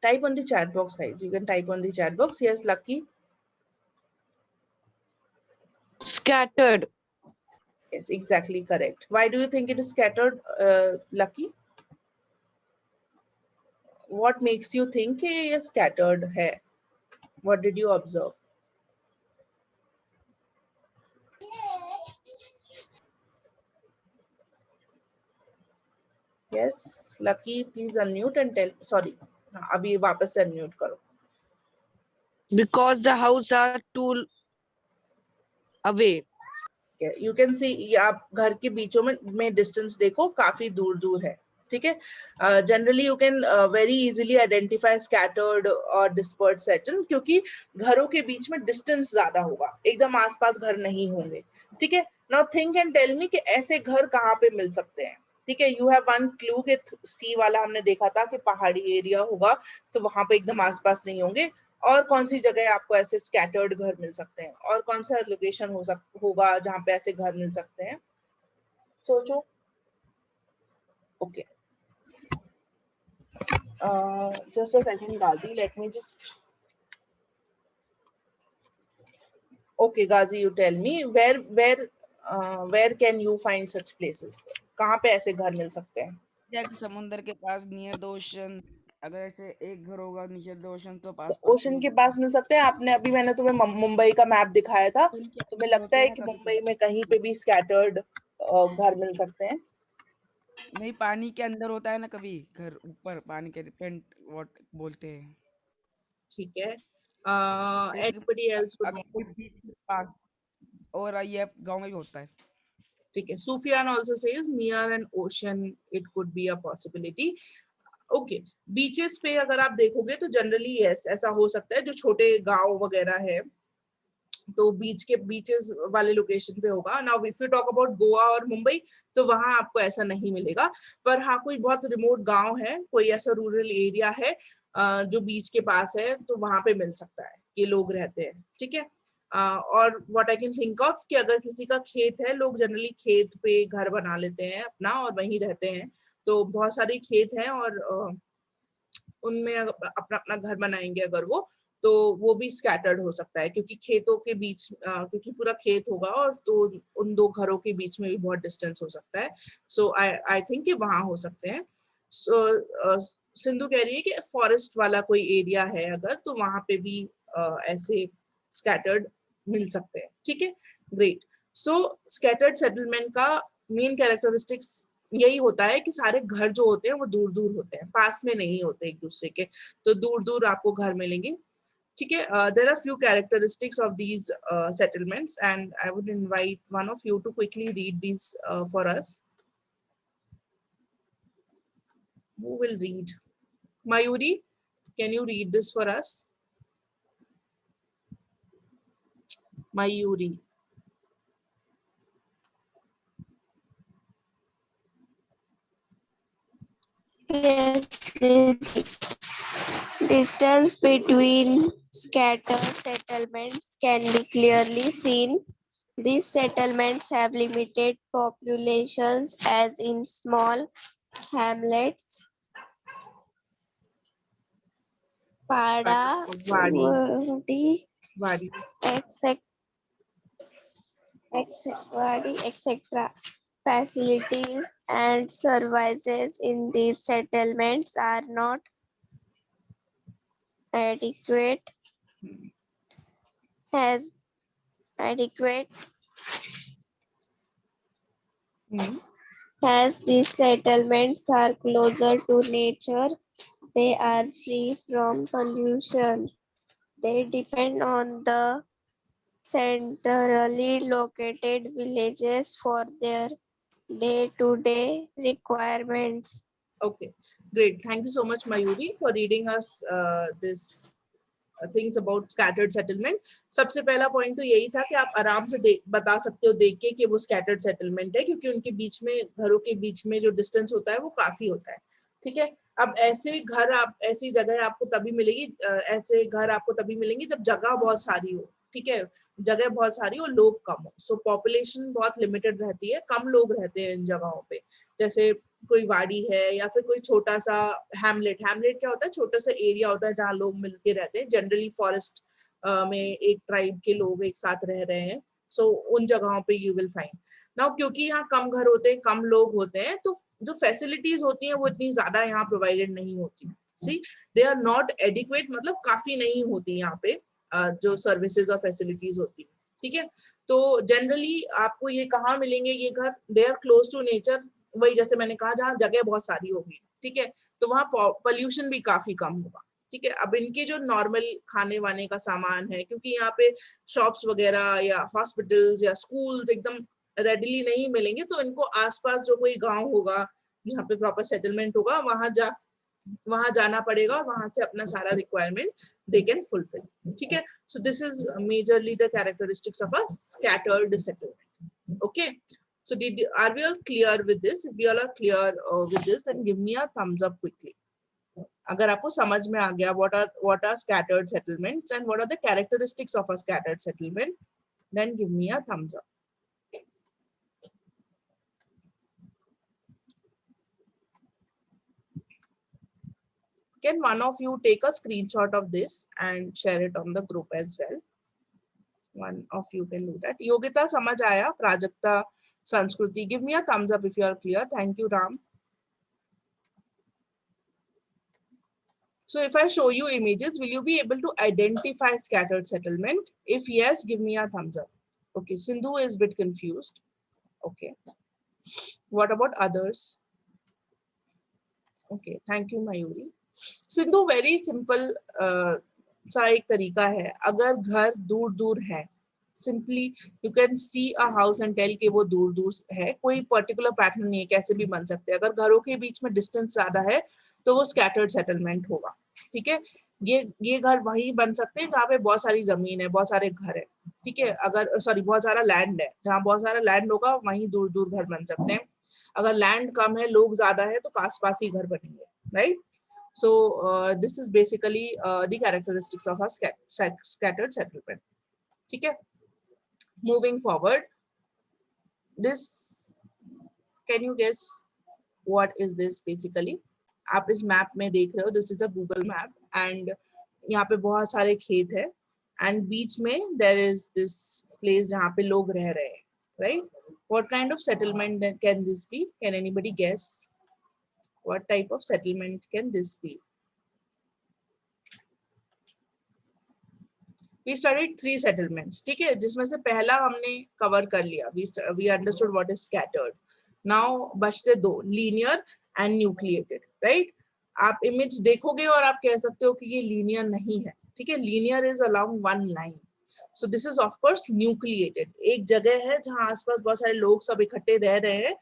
Type on the chat box, guys. You can type on the chat box. Yes, Lucky. Scattered. Yes, exactly correct. Why do you think it is scattered, Lucky? What makes you think कि ये scattered है? What did you observe? Yes, Lucky, please unmute and tell. Sorry, अभी वापस से unmute करो. Because the house are too away. You can see, ये आप घर के बीचों में distance देखो, काफी दूर दूर है. ठीक है. Generally you can very easily identify scattered or dispersed settled, क्योंकि घरों के बीच में distance ज्यादा होगा, एकदम आसपास घर नहीं होंगे. ठीक है. Now think and tell me कि ऐसे घर कहाँ पे मिल सकते हैं. ठीक है. You have one clue कि C वाला हमने देखा था कि पहाड़ी एरिया होगा, तो वहां पे एकदम आसपास नहीं होंगे. और कौन सी जगह आपको ऐसे स्कैटर्ड घर मिल सकते हैं, और कौन सा लोकेशन होगा जहाँ पे ऐसे घर मिल सकते हैं. सोचो. Okay. Just a second, Ghazi. Let me just. Okay, Ghazi, you tell me where can you find such places? कहाँ पे ऐसे घर मिल सकते हैं? या कि समुद्र के पास नियर द ओशन, अगर ऐसे एक घर होगा नियर द ओशन तो पास ओशन के पास मिल सकते हैं. आपने अभी मैंने तुम्हें मुंबई का मैप दिखाया था, तुम्हें लगता है कि मुंबई में कहीं पे भी स्कैटर्ड घर मिल सकते हैं? नहीं, पानी के अंदर होता है ना कभी घर, ऊपर पानी के डिपेंड व्हाट बोलते हैं. ठीक है. Anybody else would अगर कोई बीच के पास, और ये गांव में भी होता है. ठीक है. Sufyan also says near an ocean it could be a possibility. Okay. Beaches पे अगर आप देखोगे तो जनरली यस, ऐसा हो सकता है. जो छोटे गांव वगैरह है तो बीचेस वाले लोकेशन पे होगा. Now if you talk about Goa और मुंबई, तो वहां आपको ऐसा नहीं मिलेगा. पर हाँ, कोई बहुत रिमोट गांव है, कोई ऐसा रूरल एरिया है जो बीच के पास है, तो वहां पे मिल सकता है, ये लोग रहते हैं. ठीक है. और what I can think of कि अगर किसी का खेत है, लोग जनरली खेत पे घर बना लेते हैं अपना और वहीं रहते हैं. तो बहुत सारे खेत हैं और उनमें अपना अपना घर बनाएंगे अगर वो, तो वो भी स्कैटर्ड हो सकता है, क्योंकि खेतों के बीच क्योंकि पूरा खेत होगा और तो उन दो घरों के बीच में भी बहुत डिस्टेंस हो सकता है. सो आई थिंक कि वहां हो सकते हैं. सो सिंधु कह रही है कि फॉरेस्ट वाला कोई एरिया है अगर, तो वहां पे भी ऐसे स्कैटर्ड मिल सकते हैं. ठीक है. ग्रेट. सो स्कैटर्ड सेटलमेंट का मेन कैरेक्टरिस्टिक्स यही होता है कि सारे घर जो होते हैं वो दूर दूर होते हैं, पास में नहीं होते एक दूसरे के, तो दूर दूर आपको घर मिलेंगे. ठीक है. There are few characteristics of these settlements and I would invite one of you to quickly read these for us. Who will read? Mayuri, can you read this for us? Mayuri. Yes, distance between scattered settlements can be clearly seen. These settlements have limited populations, as in small hamlets, Pada, Wadi. etc. Facilities and services in these settlements are not adequate as these settlements are closer to nature. They are free from pollution. They depend on the centrally located villages for their day-to-day requirements. Okay, great. Thank you so much, Mayuri, for reading us this things about scattered settlement. सबसे पहला point तो यही था कि आप आराम से बता सकते हो देख के कि वो scattered settlement है, क्योंकि उनके बीच में, घरों के बीच में जो डिस्टेंस होता है वो काफी होता है. ठीक है. अब ऐसे घर, आप ऐसी जगह आपको तभी मिलेगी, ऐसे घर आपको तभी मिलेंगे जब जगह बहुत सारी हो. ठीक है. जगह बहुत सारी और लोग कम हो. सो पॉपुलेशन बहुत लिमिटेड रहती है, कम लोग रहते हैं इन जगहों पे. जैसे कोई वाड़ी है या फिर कोई छोटा सा हैमलेट, हैमलेट क्या होता है, छोटा सा एरिया होता है जहाँ लोग मिलके रहते हैं, जनरली फॉरेस्ट में एक ट्राइब के लोग एक साथ रह रहे हैं, सो उन जगहों पे यू विल फाइंड। नाउ क्योंकि यहाँ कम घर होते हैं, कम लोग होते हैं, तो जो फैसिलिटीज होती हैं वो इतनी ज्यादा यहाँ प्रोवाइडेड नहीं होती। सी दे आर नॉट एडिक्वेट, मतलब काफी नहीं होती यहाँ पे जो सर्विसेज और फैसिलिटीज होती है, ठीक है। तो जनरली आपको ये कहाँ मिलेंगे ये घर, they are close to nature, वही जैसे मैंने कहा जहाँ जगह बहुत सारी होगी, ठीक है, तो वहाँ पोल्यूशन भी काफी कम होगा, ठीक है। अब इनके जो नॉर्मल खाने वाने का सामान है, क्योंकि यहाँ पे शॉप्स वगैरह या हॉस्पिटल्स या स्कूल्स एकदम रेडिली नहीं मिलेंगे, तो इनको आसपास जो कोई गांव होगा जहाँ पे प्रॉपर सेटलमेंट होगा वहां जाना पड़ेगा और वहां से अपना सारा रिक्वायरमेंट दे कैन फुलफिल, ठीक है। So this is majorly the characteristics of a scattered settlement. Okay, so are we all clear with this? If we all are clear with this, then give me a thumbs up quickly. अगर आपको समझ में आ गया what are scattered settlements and what are the characteristics of a scattered settlement, then give me a thumbs up. Can one of you take a screenshot of this and share it on the group as well? One of you can do that. Yogita समझ आया, प्राजक्ता, संस्कृति, give me a thumbs up if you are clear. Thank you, Ram. So if I show you images, will you be able to identify scattered settlement? If yes, give me a thumbs up. Okay, Sindhu is a bit confused. Okay. What about others? Okay, thank you, Mayuri. Sindhu, very simple सा एक तरीका है, अगर घर दूर दूर है, simply you can see a house and tell कि वो दूर दूर है, कोई पर्टिकुलर पैटर्न नहीं है, कैसे भी बन सकते हैं। अगर घरों के बीच में डिस्टेंस ज्यादा है तो वो स्कैटर्ड सेटलमेंट होगा, ठीक है। ये घर वहीं बन सकते हैं जहाँ पे बहुत सारी जमीन है, बहुत सारे घर है, ठीक है। अगर सॉरी बहुत सारा लैंड है, जहाँ बहुत सारा लैंड होगा वहीं दूर दूर घर बन सकते हैं। अगर लैंड कम है, लोग ज्यादा है, तो पास पास ही घर बनेंगे, right. So this is basically the characteristics of a scattered settlement. ठीक है. Moving forward, this, can you guess what is this basically? आप इस मैप में देख रहे हो, this is a Google map and यहाँ पे बहुत सारे खेत है and बीच में there is this place जहाँ पे लोग रह रहे हैं, right? What kind of settlement can this be? Can anybody guess? What type of settlement can this be? We studied 3 settlements, ठीक है, जिसमें से पहला हमने कवर कर लिया, we understood what is scattered. Now बचते 2, linear and nucleated, right? आप इमेज देखोगे और आप कह सकते हो कि ये linear नहीं है, ठीक है, linear is along one line. So this is of course nucleated. एक जगह है जहाँ आसपास बहुत सारे लोग सब इकट्ठे रह रहे हैं,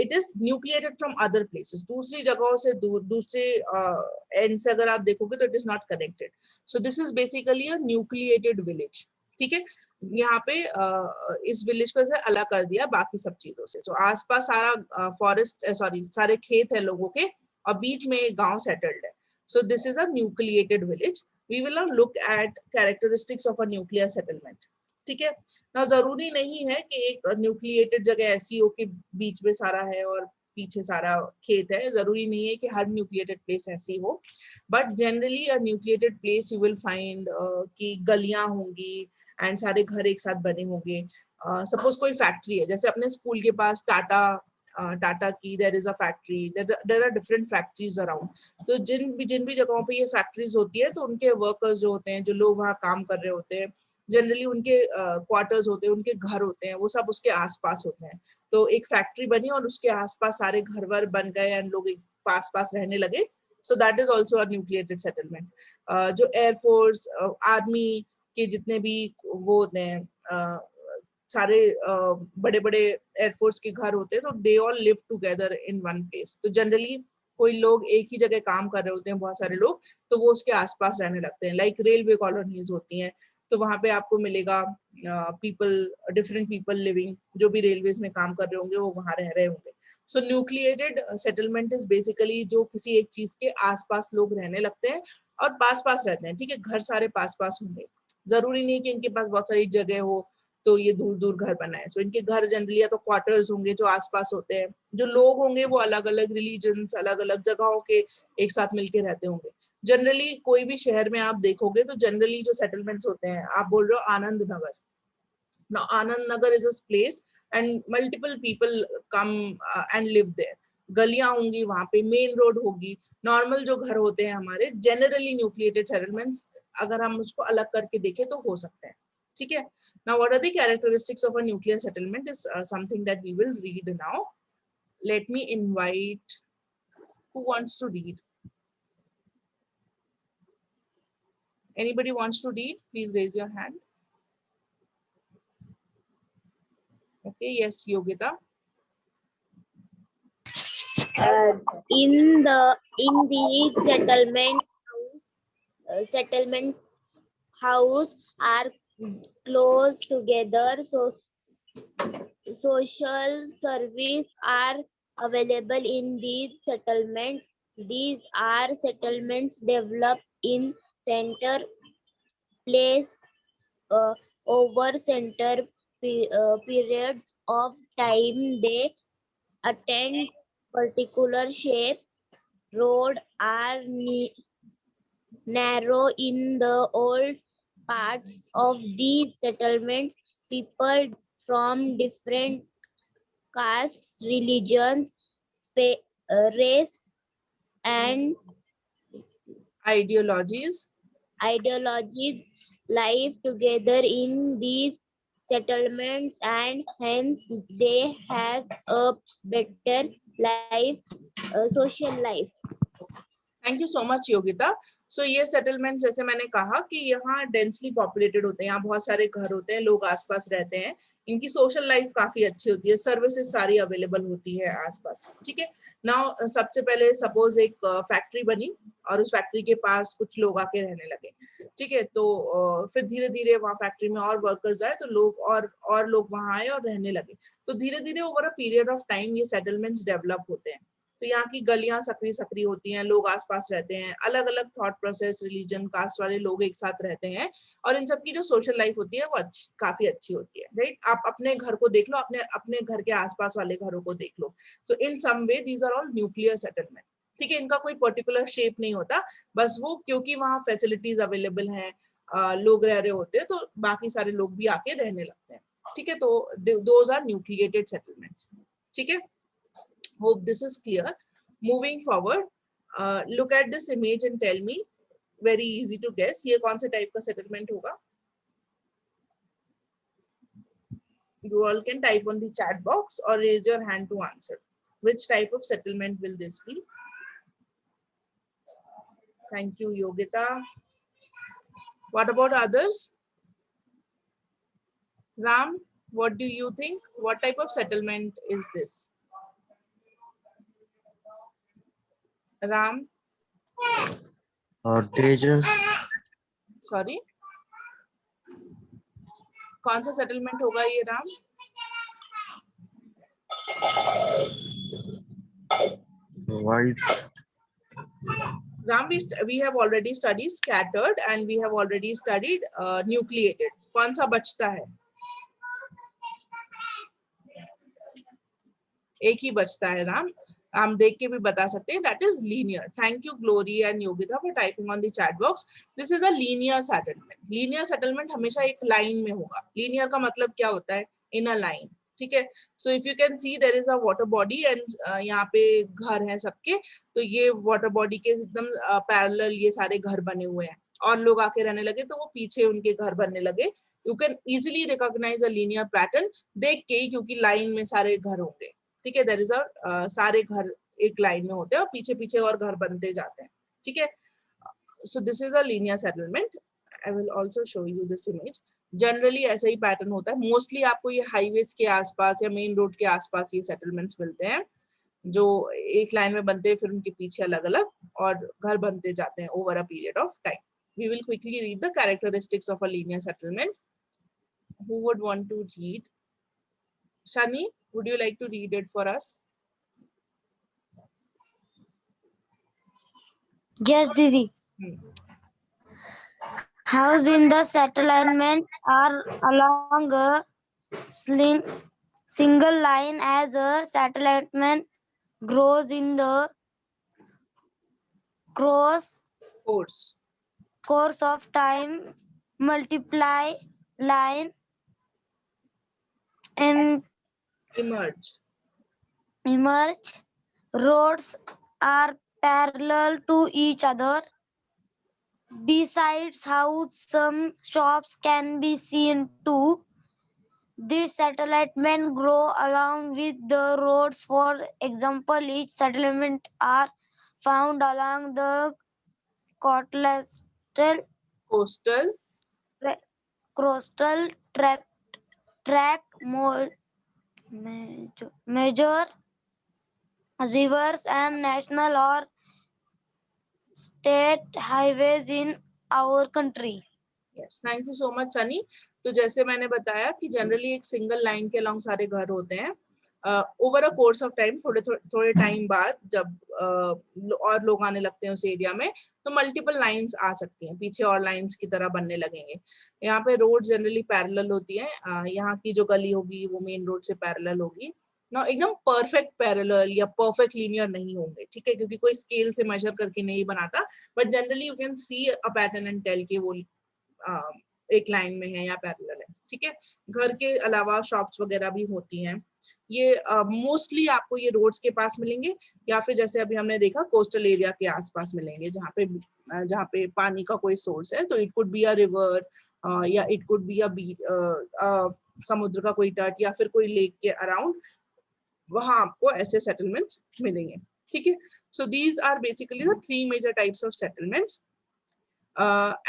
it is nucleated from other places. दूसरी जगहों से दूसरे एंड से अगर आप देखोगे तो it is not connected. So this is basically a nucleated village. ठीक है, यहाँ पे इस विलेज को ऐसे अलग कर दिया बाकी सब चीजों से। तो आसपास सारा फॉरेस्ट सारे खेत है लोगों के और बीच में एक गांव सेटल्ड है। So this is a nucleated village. We will now look at characteristics of a nuclear settlement. ठीक है ना, जरूरी नहीं है कि एक न्यूक्लिएटेड जगह ऐसी हो कि बीच में सारा है और पीछे सारा खेत है, जरूरी नहीं है कि हर न्यूक्लिएटेड प्लेस ऐसी हो, but generally a nucleated place you will find कि गलियां होंगी एंड सारे घर एक साथ बने होंगे। सपोज कोई फैक्ट्री है, जैसे अपने स्कूल के पास टाटा की there is a factory, there are different factories around, तो जिन भी जगहों पे ये फैक्ट्रीज होती है तो उनके वर्कर्स जो होते हैं, जो लोग वहाँ काम कर रहे होते हैं, जनरली उनके क्वार्टर्स होते हैं, उनके घर होते हैं, वो सब उसके आसपास होते हैं। तो एक फैक्ट्री बनी और उसके आसपास सारे घर वर बन गए एंड लोग पास पास रहने लगे। So that is also a nucleated settlement. जो एयरफोर्स आर्मी के जितने भी वो होते हैं, सारे बड़े बड़े एयरफोर्स के घर होते हैं, तो they all live together in one place. तो जनरली कोई लोग एक ही जगह काम कर रहे होते हैं, बहुत सारे लोग, तो वो उसके आसपास रहने लगते हैं। लाइक रेलवे कॉलोनीज होती हैं, तो वहां पे आपको मिलेगा डिफरेंट पीपल लिविंग, जो भी रेलवेज में काम कर रहे होंगे वो वहां रह रहे होंगे। सो न्यूक्लिएटेड सेटलमेंट इज बेसिकली जो किसी एक चीज के आसपास लोग रहने लगते हैं और पास पास रहते हैं, ठीक है, घर सारे पास पास होंगे, जरूरी नहीं कि इनके पास बहुत सारी जगह हो तो ये दूर दूर घर बनाए। सो इनके घर जनरली या तो क्वार्टर्स होंगे जो आसपास होते हैं, जो लोग होंगे वो अलग अलग रिलीजन्स, अलग अलग जगहों के एक साथ मिलके रहते होंगे। जनरली कोई भी शहर में आप देखोगे तो जनरली जो सेटलमेंट्स होते हैं, आप बोल रहे हो Anand Nagar, now Anand Nagar is a place and multiple people come and live there. गलियां होंगी वहां पे, मेन रोड होगी, नॉर्मल जो घर होते हैं हमारे जनरली न्यूक्लिएटेड सेटलमेंट्स, अगर हम उसको अलग करके देखें तो हो सकते हैं। ठीक है, now what are the characteristics of a nuclear settlement is something that we will read now. Let me invite who wants to read. Anybody wants to read? Please raise your hand. Okay, yes, Yogita. In the settlement house are close together, so social service are available in these settlements. These are settlements developed in center place over periods of time. They attend particular shape. Road are narrow in the old parts of these settlements. People from different castes, religions, race, and Ideologies. live together in these settlements, and hence they have a better life, social life. Thank you so much Yogita. So ये settlement जैसे मैंने कहा कि यहाँ densely populated होते हैं, यहाँ बहुत सारे घर होते हैं, लोग आसपास रहते हैं, इनकी सोशल लाइफ काफी अच्छी होती है, सर्विसेज सारी अवेलेबल होती है आसपास। ठीक है, नाउ सबसे पहले सपोज एक फैक्ट्री बनी और उस फैक्ट्री के पास कुछ लोग आके रहने लगे। ठीक है, तो फिर धीरे धीरे वहाँ फैक्ट्री में और वर्कर्स आए तो लोग और लोग वहाँ आए और रहने लगे। तो धीरे धीरे over a period of time ये सेटलमेंट्स डेवलप होते हैं। तो यहाँ की गलियां सकरी सकरी होती हैं, लोग आसपास रहते हैं, अलग अलग थॉट प्रोसेस, रिलीजन, कास्ट वाले लोग एक साथ रहते हैं, और इन सबकी जो सोशल लाइफ होती है वो काफी अच्छी होती है। राइट, आप अपने घर को देख लो, अपने घर के आसपास वाले घरों को देख लो, तो in some way these are all nuclear settlement. ठीक है, इनका कोई पर्टिकुलर शेप नहीं होता, बस वो क्योंकि वहाँ फैसिलिटीज अवेलेबल हैं, लोग रह रहे होते हैं, तो बाकी सारे लोग भी आके रहने लगते हैं। ठीक है, तो दोज आर न्यूक्लिएटेड सेटलमेंट्स। ठीक है, hope this is clear. Moving forward, look at this image and tell me, very easy to guess, ये कौन से टाइप का सेटलमेंट होगा? You all can type on the chat box or raise your hand to answer. Which type of settlement will this be? Thank you, Yogita. What about others? Ram, what do you think? What type of settlement is this? Ram? Tejas, Sorry? कौन सा settlement होगा ये Ram? white, Ram, we have already studied scattered and we have already studied nucleated. कौन सा बचता है? एक ही बचता है राम, हम देख के भी बता सकते हैं, that is linear. Thank you Glory and Yogita for typing on the chat box. This is a linear settlement. Linear settlement हमेशा एक लाइन में होगा। Linear का मतलब क्या होता है? In a line. ठीक है, so if you can see there is a water body and यहाँ पे घर हैं सबके, तो ये water body के एकदम parallel ये सारे घर बने हुए हैं, और लोग आके रहने लगे तो वो पीछे उनके घर बनने लगे। You can easily recognize a linear pattern देख के ही, क्योंकि लाइन में सारे घर होंगे। ठीक है, देयर इज अ सारे घर एक लाइन में होते हैं और पीछे पीछे और घर बनते जाते हैं। ठीक है, so this is a linear settlement. I will also show you this image. Generally ऐसा ही पैटर्न होता है, मोस्टली आपको ये हाईवेज के आसपास या मेन रोड के आसपास ये सेटलमेंट्स मिलते हैं, जो एक लाइन में बनते हैं, फिर उनके पीछे अलग अलग और घर बनते जाते हैं over a period of time. We will quickly read the characteristics of a linear settlement. Who would want to read? Shani, would you like to read it for us? Yes, Didi. House in the settlement are along single line as a settlement grows in the course of time. Multiply line and Emerge. emerge. Roads are parallel to each other. Besides how some shops can be seen too, these settlements grow along with the roads. For example, each settlement are found along the coastal Coastal. coastal track major rivers and national or state highways in our country. Yes, thank you so much Sunny. तो जैसे मैंने बताया कि generally एक single line के along सारे घर होते हैं। Over a course of time, थोड़े टाइम बाद जब और लोग आने लगते हैं उस एरिया में, तो मल्टीपल लाइंस आ सकती हैं, पीछे और लाइंस की तरह बनने लगेंगे। यहाँ पे रोड जनरली पैरेलल होती है। यहाँ की जो गली होगी वो मेन रोड से पैरेलल होगी ना, एकदम परफेक्ट पैरेलल या परफेक्ट लीनियर नहीं होंगे, ठीक है, क्योंकि कोई स्केल से मेजर करके नहीं बनाता, but generally you can see a pattern and tell कि वो एक लाइन में है या पैरेलल है, ठीक है। घर के अलावा शॉप्स वगैरह भी होती हैं। ये मोस्टली आपको ये रोड्स के पास मिलेंगे या फिर जैसे अभी हमने देखा कोस्टल एरिया के आसपास मिलेंगे, जहाँ पे पानी का कोई सोर्स है। तो it could be a river या इट कुड बी अ समुद्र का कोई तट या फिर कोई लेक के अराउंड, वहां आपको ऐसे सेटलमेंट्स मिलेंगे, ठीक है। So these are basically the 3 major types of settlements.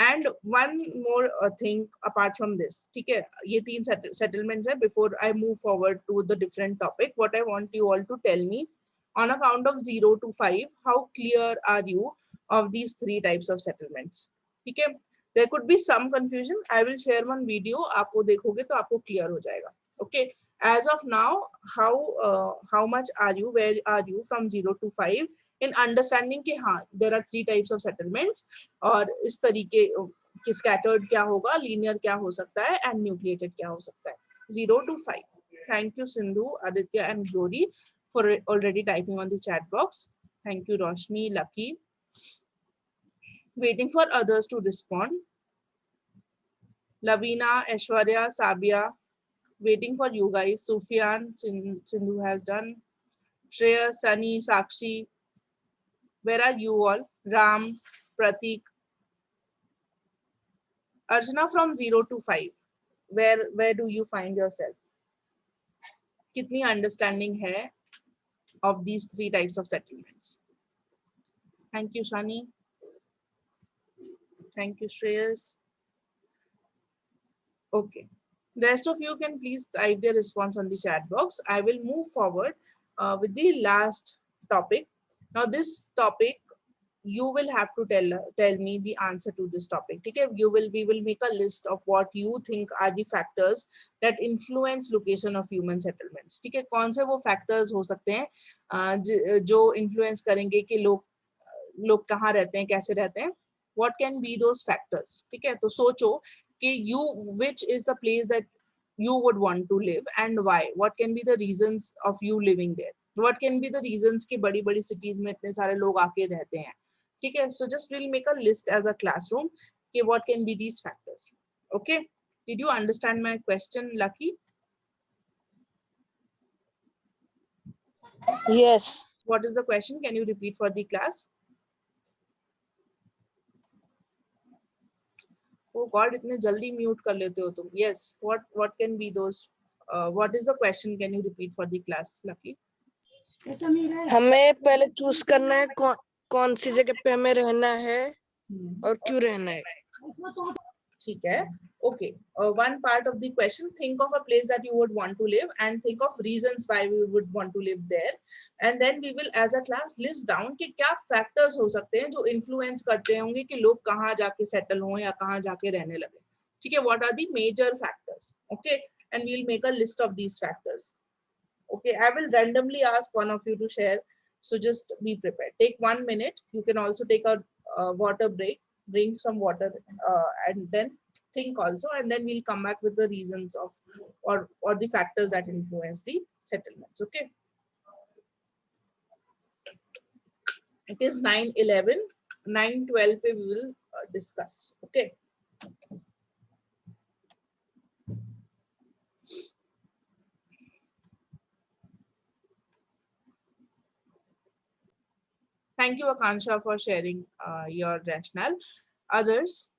And one more thing apart from this, ठीक है, ये 3 settlements है। Before I move forward to the different topic, what I want you all to tell me on a count of 0 to 5, how clear are you of these 3 types of settlements, ठीक है। There could be some confusion. I will share one video, आप वो देखोगे तो आपको clear हो जाएगा, okay। As of now, how much are you, where are you from 0 to 5 in understanding कि हाँ there are 3 types of settlements, और इस तरीके कि scattered क्या होगा, linear क्या हो सकता है, and nucleated क्या हो सकता है। 0 to 5. Thank you Sindhu, Aditya and Glory for already typing on the chat box. Thank you Roshni, Lucky. Waiting for others to respond. Lavina, Aishwarya, Sabia, waiting for you guys. Sufyan, Sindhu has done. Shreya, Sunny, Sakshi. Where are you all? Ram, Pratik. Archana, from 0 to 5, where do you find yourself? Kitni understanding hai of these 3 types of settlements? Thank you Shani. Thank you Shreyas. Okay, rest of you can please type their response on the chat box. I will move forward with the last topic. Now this topic, you will have to tell me the answer to this topic, ठीक है। we will make a list of what you think are the factors that influence location of human settlements, ठीक है। कौन से वो factors हो सकते हैं जो influence करेंगे कि लोग कहाँ रहते हैं, कैसे रहते हैं। what can be those factors, ठीक है। तो सोचो कि which is the place that you would want to live and why, what can be the reasons of you living there, what can be the reasons कि बड़ी बड़ी cities में इतने सारे लोग आके रहते हैं, ठीक है। So just we'll make a list as a classroom कि what can be these factors, okay। Did you understand my question, Lucky? Yes. What is the question? Can you repeat for the class? Oh God, इतने जल्दी mute कर लेते हो तुम। Yes, what can be those? What is the question? Can you repeat for the class, Lucky? हमें पहले choose करना है कौन सी जगह पे हमें रहना है और क्यों रहना है। ठीक है, okay। One part of the question, think of a place that you would want to live and think of reasons why we would want to live there, and then we will as a class list down कि क्या factors हो सकते हैं जो influence करते होंगे कि लोग कहाँ जाके settle हों या कहाँ जाके रहने लगे, ठीक है। What are the major factors, okay, and we'll make a list of these factors, okay। I will randomly ask one of you to share, so just be prepared. Take 1 minute. You can also take a water break. drink some water, and then think also, and then we'll come back with the reasons of or the factors that influence the settlements. Okay. It is 9:11. 9:12 we will discuss. Okay. Thank you, Akansha, for sharing your rationale. Others?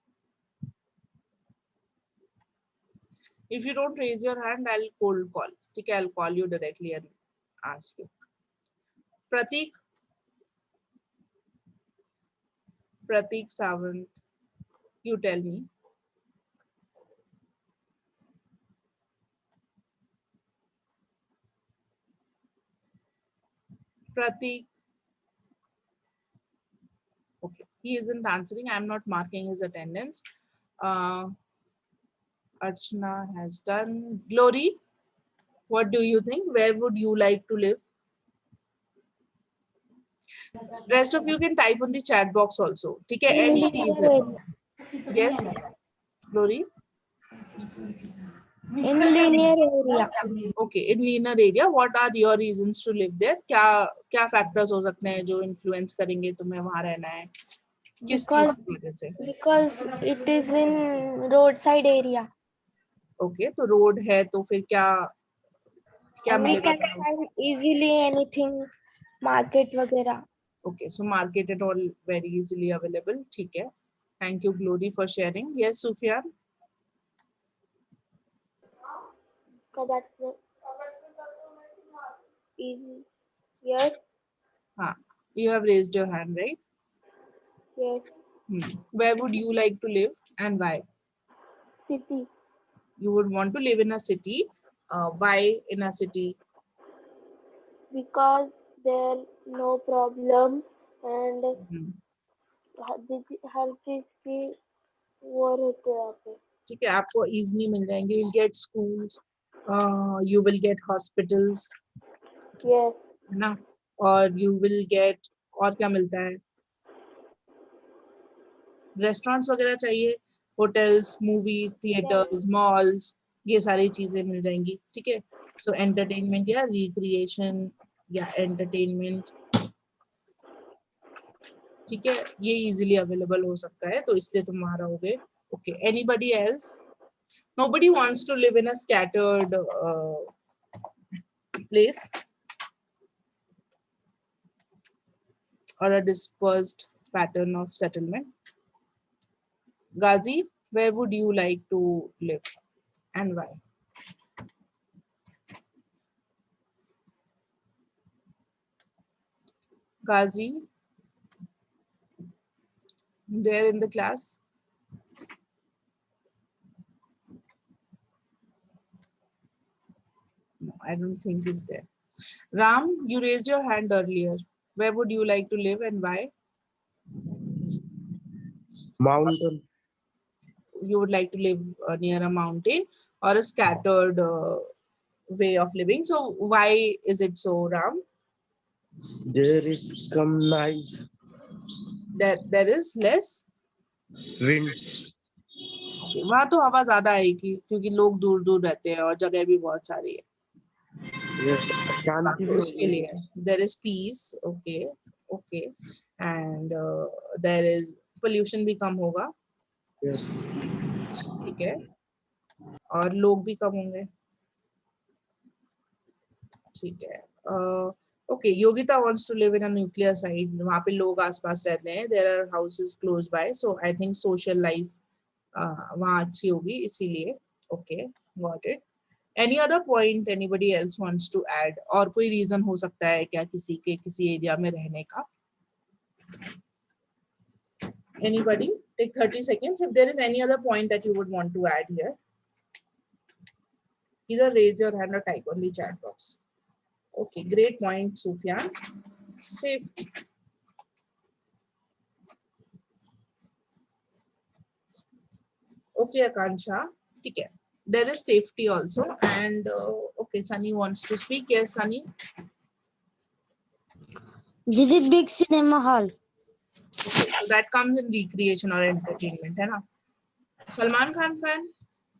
If you don't raise your hand, I'll cold call. Okay, I'll call you directly and ask you. Pratik? Pratik Sawant, you tell me. Pratik? Okay, he isn't answering. I'm not marking his attendance. Archana has done. Glory, what do you think? Where would you like to live? Rest of you can type on the chat box also. Okay, any reason. Yes, Glory? In linear area. Okay, in linear area, what are your reasons to live there? क्या factors हो सकते हैं जो influence करेंगे तुम्हें वहाँ रहना है? किस चीज की वजह से? Because it is in roadside area. Okay, तो road है तो फिर क्या And we मिलेगा can तुम्हें? find easily anything, market वगैरह. Okay, so market and all very easily available. ठीक है. Thank you, Glory, for sharing. Yes, Sufyan? Yes. You have raised your hand, right? Yes. Where would you like to live and why? City. You would want to live in a city. Why in a city? Because there no problem and हर चीज की वो रहते हैं यहाँ पे. ठीक है, आपको easily मिल जाएंगे. You'll get schools. You will get hospitals. Yes. है ना? और you will get और क्या मिलता है? Restaurants वगैरह चाहिए. Hotels, movies, theaters, malls. ये सारी चीजें मिल जाएंगी. ठीक है. So entertainment या recreation या entertainment. ठीक है, ये easily available हो सकता है, तो इसलिए तुम वहां रहोगे. Okay, anybody else? Nobody wants to live in a scattered place or a dispersed pattern of settlement. Ghazi, where would you like to live and why? Ghazi, there in the class? No, I don't think he's there. Ram, you raised your hand earlier. Where would you like to live and why? Mountain. You would like to live near a mountain or a scattered way of living. So why is it so, Ram? There is come night. There is less Wind. वहां तो हवा ज्यादा आएगी क्योंकि लोग दूर दूर रहते हैं और जगह भी बहुत सारी है. Yes. शांति भी उसके लिए there is peace. Okay, and there is pollution भी कम होगा. Yes. ठीक है, और लोग भी कम होंगे. ठीक है. Okay, Yogita wants to live in a nuclear site. वहाँ पे लोग आसपास रहते हैं. There are houses close by, so I think social life वहाँ अच्छी होगी इसीलिए. Okay, got it. Any other point anybody else wants to add? और कोई reason हो सकता है क्या किसी के किसी एरिया में रहने का? Anybody? Take 30 seconds. If there is any other point that you would want to add here, either raise your hand or type on the chat box. Okay, great point, Sufyan. Safety. Okay, Akansha. ठीक है. There is safety also, and okay, Sunny wants to speak. Yes, Sunny. Did big cinema hall? Okay, so that comes in recreation or entertainment, है ना? Salman Khan fan,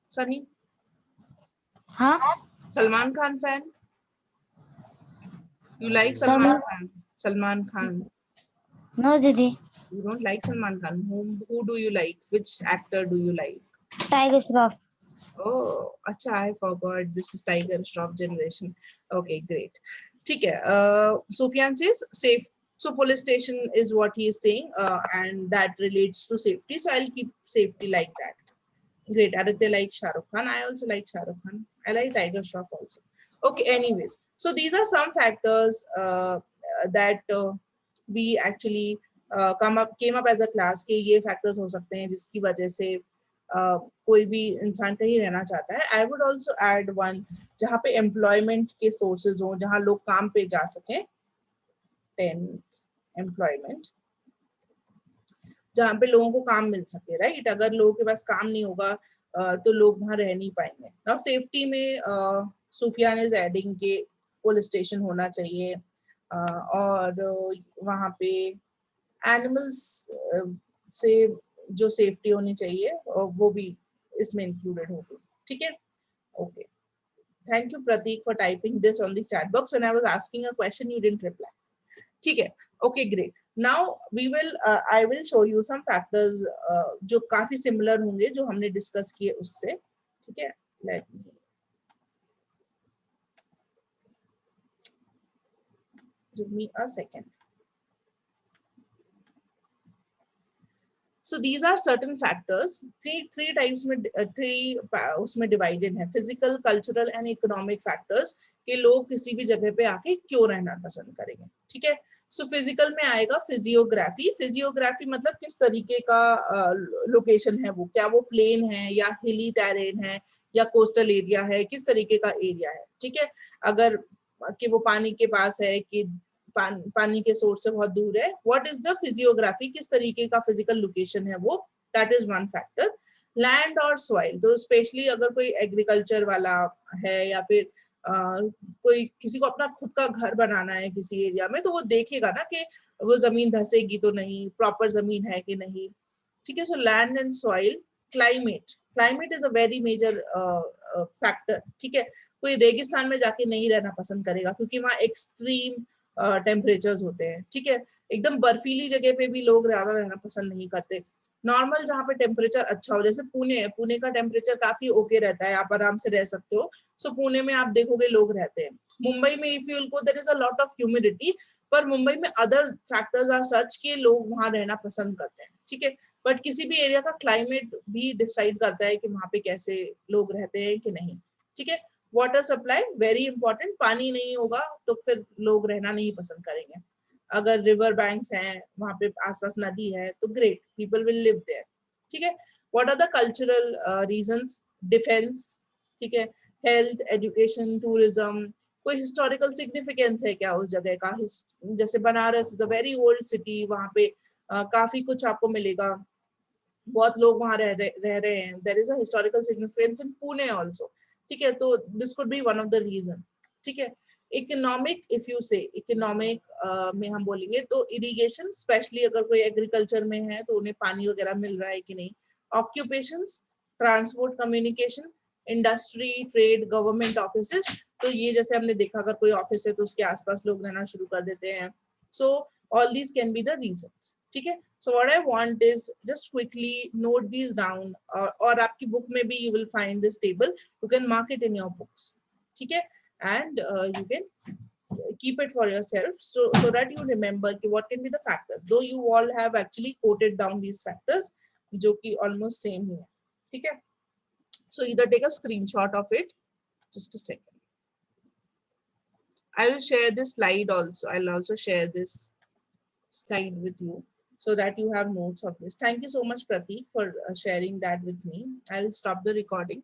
Sunny? Huh? Salman Khan fan? You like Salman Khan? Salman Khan. No, Didi. You don't like Salman Khan. Who do you like? Which actor do you like? Tiger Shroff. Oh, acha, I forgot. This is Tiger Shroff generation. Okay, great. ठीक है. Sufyan says safe. So police station is what he is saying, and that relates to safety. So I'll keep safety like that. Great. Aditya likes Shah Rukh Khan. I also like Shah Rukh Khan. I like Tiger Shroff also. Okay. Anyways, so these are some factors that we actually came up as a class के ये factors हो सकते हैं जिसकी वजह से कोई भी इंसान कहीं रहना चाहता है. I would also add one जहाँ पे employment के sources हो, जहाँ लोग काम पे जा सकें. 10th employment, जहाँ पे लोगों को काम मिल सके, राइट? अगर लोगों के पास काम नहीं होगा तो लोग वहां रह नहीं पाएंगे. नाउ सेफ्टी में सुफियान इज एडिंग के पुलिस स्टेशन होना चाहिए और वहां पे एनिमल्स से जो सेफ्टी होनी चाहिए वो भी इसमें इंक्लूडेड होगी. ठीक है? Okay. Thank you, Pratik, for typing this on the chat box. When I was asking a question, you didn't reply. ठीक है? Okay, great. Now we will, I will show you some factors जो काफी similar होंगे जो हमने discuss किए उससे. ठीक है? Let me. Give me a second. So these are certain factors. Three types में उसमें divided है. Physical, cultural and economic factors कि लोग किसी भी जगह पे आके क्यों रहना पसंद करेंगे. ठीक है? So physical में आएगा physiography. Physiography मतलब किस तरीके का लोकेशन है वो, क्या वो प्लेन है या हिली टेरेन है या कोस्टल एरिया है, किस तरीके का एरिया है. ठीक है? अगर कि वो पानी के पास है कि पानी के सोर्स से बहुत दूर है. व्हाट इज द फिजियोग्राफी, किस तरीके का फिजिकल लोकेशन है वो, that is one factor. Land और सॉइल, तो स्पेशली अगर कोई एग्रीकल्चर वाला है या फिर कोई किसी को अपना खुद का घर बनाना है किसी एरिया में, तो वो देखेगा ना कि वो जमीन धसेगी तो नहीं, प्रॉपर जमीन है कि नहीं. ठीक है? So land and soil. Climate is a very major factor. ठीक है? कोई रेगिस्तान में जाके नहीं रहना पसंद करेगा क्योंकि वहाँ एक्सट्रीम टेम्परेचर्स होते हैं. ठीक है? एकदम बर्फीली जगह पे भी लोग रहना पसंद नहीं करते. नॉर्मल जहाँ पे टेम्परेचर अच्छा हो, जैसे पुणे का टेम्परेचर काफी ओके रहता है, आप आराम से रह सकते हो. सो पुणे में आप देखोगे लोग रहते हैं. मुंबई में if you will go there is a lot of humidity, पर मुंबई में अदर फैक्टर्स आर सच कि लोग वहां रहना पसंद करते हैं. ठीक है? बट किसी भी एरिया का क्लाइमेट भी डिसाइड करता है कि वहां पे कैसे लोग रहते हैं कि नहीं. ठीक है? Water supply very important. पानी नहीं होगा तो फिर लोग रहना नहीं पसंद करेंगे. अगर रिवर बैंक्स हैं, वहां पे आसपास नदी है, तो great, people will live there. ठीक है? What are the cultural reasons? Defence. ठीक है? Health, education, tourism. कोई हिस्टोरिकल सिग्निफिकेंस है क्या उस जगह का? जैसे Banaras is a very old city, वहां पे काफी कुछ आपको मिलेगा, बहुत लोग वहां रह रहे हैं. There is a historical significance in Pune also. ठीक है? तो this could be one of the reason. ठीक है? Economic, if you say economic में हम बोलेंगे तो इरिगेशन, स्पेशली अगर कोई एग्रीकल्चर में है तो उन्हें पानी वगैरह मिल रहा है कि नहीं. Occupations, transport, communication, industry, trade, government offices. तो ये जैसे हमने देखा अगर कोई ऑफिस है तो उसके आसपास लोग रहना शुरू कर देते हैं. सो all these can be the reasons. ठीक है? So what I want is just quickly note these down, और आपकी book में भी you will find this table. You can mark it in your books. ठीक है? And you can keep it for yourself so that you remember what can be the factors. Though you all have actually quoted down these factors, जो कि almost same ही है. ठीक है? So either take a screenshot of it. Just a second. I will share this slide also. I'll also share this slide with you so that you have notes of this. Thank you so much, Pratik, for sharing that with me. I'll stop the recording.